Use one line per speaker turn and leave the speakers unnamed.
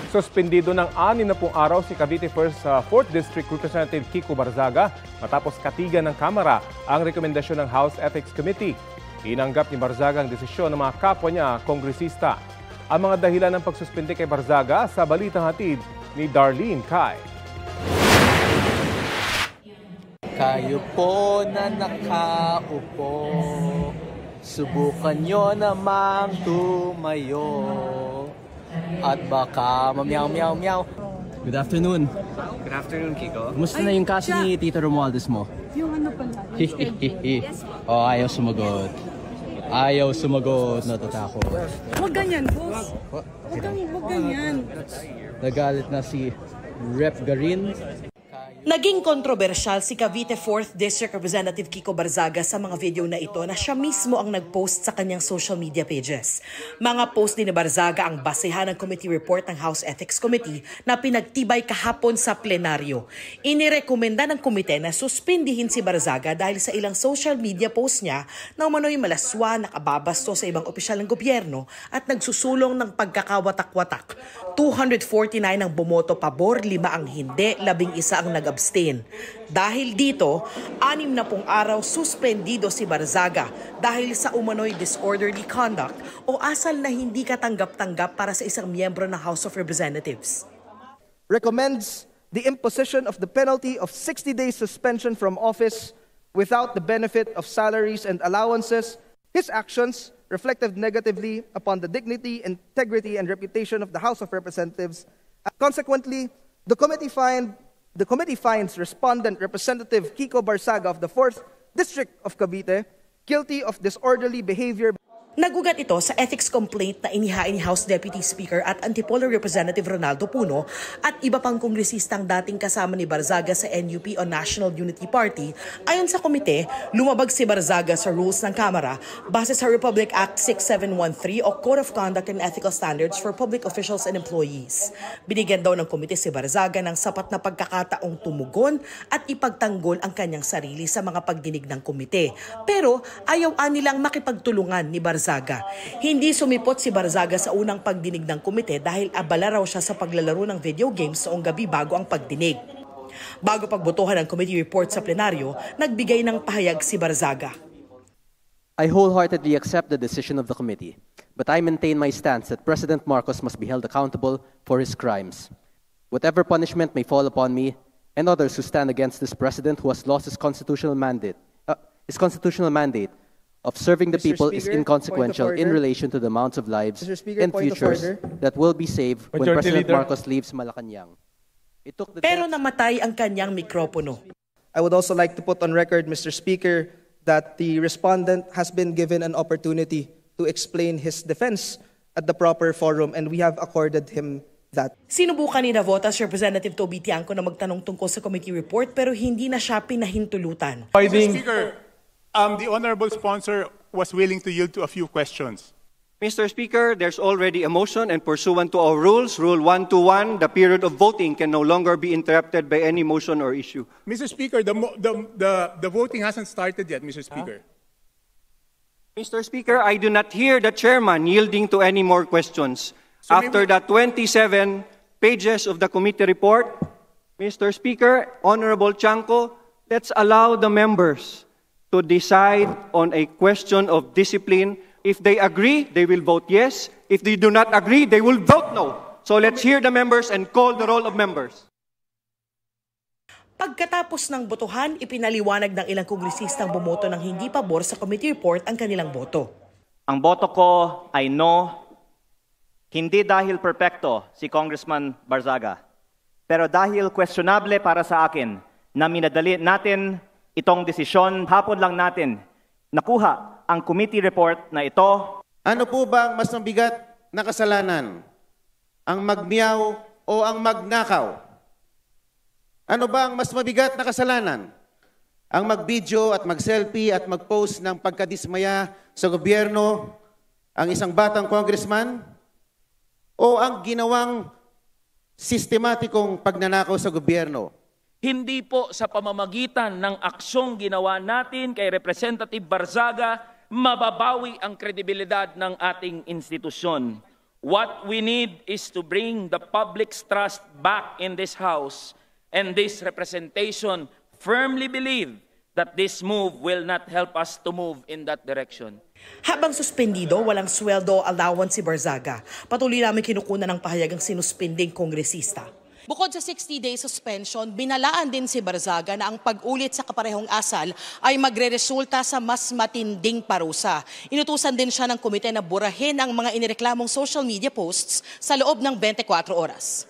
Suspendido ng 60 araw si Cavite 4th District Representative Kiko Barzaga matapos katigan ng Kamara ang rekomendasyon ng House Ethics Committee. Inanggap ni Barzaga ang desisyon ng mga kapwa niya kongresista. Ang mga dahilan ng pagsuspende kay Barzaga sa balitang hatid ni Darlene Kai.
Kayo po na nakaupo, subukan nyo namang tumayo. At baka mamyaw-meow-meow. Good afternoon.
Good afternoon, Kiko.
Kumusta na yung kaso ni Tito Romualdez mo?
Yung ano pala?
Oh, ayaw sumagot. Ayaw sumagot, natatakot.
Huwag ganyan, boss. Huwag ganyan.
Nagalit na si Rep. Garin.
Naging kontrobersyal si Cavite 4th District Representative Kiko Barzaga sa mga video na ito na siya mismo ang nag-post sa kanyang social media pages. Mga post din ni Barzaga ang basehan ng committee report ng House Ethics Committee na pinagtibay kahapon sa plenaryo. Inirekomenda ng komite na suspindihin si Barzaga dahil sa ilang social media post niya na umano'y malaswa, nakababasto sa ibang opisyal ng gobyerno at nagsusulong ng pagkakawatak-watak. 249 ang bumoto pabor, 5 ang hindi, 11 ang nag-abstain. Dahil dito, 60 araw suspendido si Barzaga dahil sa umano'y disorderly conduct o asal na hindi katanggap-tanggap para sa isang miyembro ng House of Representatives.
Recommends the imposition of the penalty of 60 days suspension from office without the benefit of salaries and allowances. His actions reflected negatively upon the dignity, integrity, and reputation of the House of Representatives. Consequently, the committee finds Respondent Representative Kiko Barzaga of the 4th District of Cavite guilty of disorderly behavior.
Nagugat ito sa ethics complaint na inihain ni House Deputy Speaker at Antipolo Representative Ronaldo Puno at iba pang kongresistang dating kasama ni Barzaga sa NUP o National Unity Party. Ayon sa komite, lumabag si Barzaga sa rules ng Kamara base sa Republic Act 6713 o Code of Conduct and Ethical Standards for Public Officials and Employees. Binigyan daw ng komite si Barzaga ng sapat na pagkakataong tumugon at ipagtanggol ang kanyang sarili sa mga pagdinig ng komite. Pero ayaw nilang makipagtulungan ni Barzaga. Hindi sumipot si Barzaga sa unang pagdinig ng komite dahil abala raw siya sa paglalaro ng video games noong gabi bago ang pagdinig. Bago pagbotohan ng committee report sa plenaryo, nagbigay ng pahayag si Barzaga.
I wholeheartedly accept the decision of the committee, but I maintain my stance that President Marcos must be held accountable for his crimes. Whatever punishment may fall upon me and others who stand against this president who has lost his constitutional mandate of serving the people is inconsequential in relation to the amounts of lives and futures that will be saved when President Marcos leaves Malacanang.
Pero namatay ang kanyang mikropono.
I would also like to put on record, Mr. Speaker, that the respondent has been given an opportunity to explain his defense at the proper forum, and we have accorded him that.
Sinubukan ni Navotas Representative Toby Tiangco na magtanong tungkol sa committee report pero hindi na siya pinahintulutan.
Mr. Speaker, the honorable sponsor was willing to yield to a few questions.
Mr. Speaker, there's already a motion and pursuant to our rules, Rule 121, the period of voting can no longer be interrupted by any motion or issue.
Mr. Speaker, the voting hasn't started yet, Mr. Speaker.
Mr. Speaker, I do not hear the chairman yielding to any more questions. So after the 27 pages of the committee report, Mr. Speaker, Honorable Tiangco, let's allow the members to decide on a question of discipline. If they agree, they will vote yes. If they do not agree, they will vote no. So let's hear the members and call the roll of members.
Pagkatapos ng botohan, ipinaliwanag ng ilang kongresistang bumoto ng hindi pabor sa committee report ang kanilang boto.
Ang boto ko ay no, hindi dahil perpekto si Congressman Barzaga, pero dahil questionable para sa akin na minadali natin itong desisyon, hapon lang natin nakuha ang committee report na ito.
Ano po ba ang mas mabigat na kasalanan? Ang magmiyaw o ang magnakaw? Ano ba ang mas mabigat na kasalanan? Ang mag-video at mag-selfie at mag-post ng pagkadismaya sa gobyerno ang isang batang congressman? O ang ginawang sistematikong pagnanakaw sa gobyerno?
Hindi po sa pamamagitan ng aksyong ginawa natin kay Representative Barzaga mababawi ang kredibilidad ng ating institusyon. What we need is to bring the public's trust back in this House, and this representation firmly believe that this move will not help us to move in that direction.
Habang suspendido, walang sweldo o allowance si Barzaga. Patuloy namin kinukunan ng pahayagang sinuspending kongresista. Bukod sa 60-day suspension, binalaan din si Barzaga na ang pag-ulit sa kaparehong asal ay magre-resulta sa mas matinding parusa. Inutusan din siya ng komite na burahin ang mga inireklamong social media posts sa loob ng 24 oras.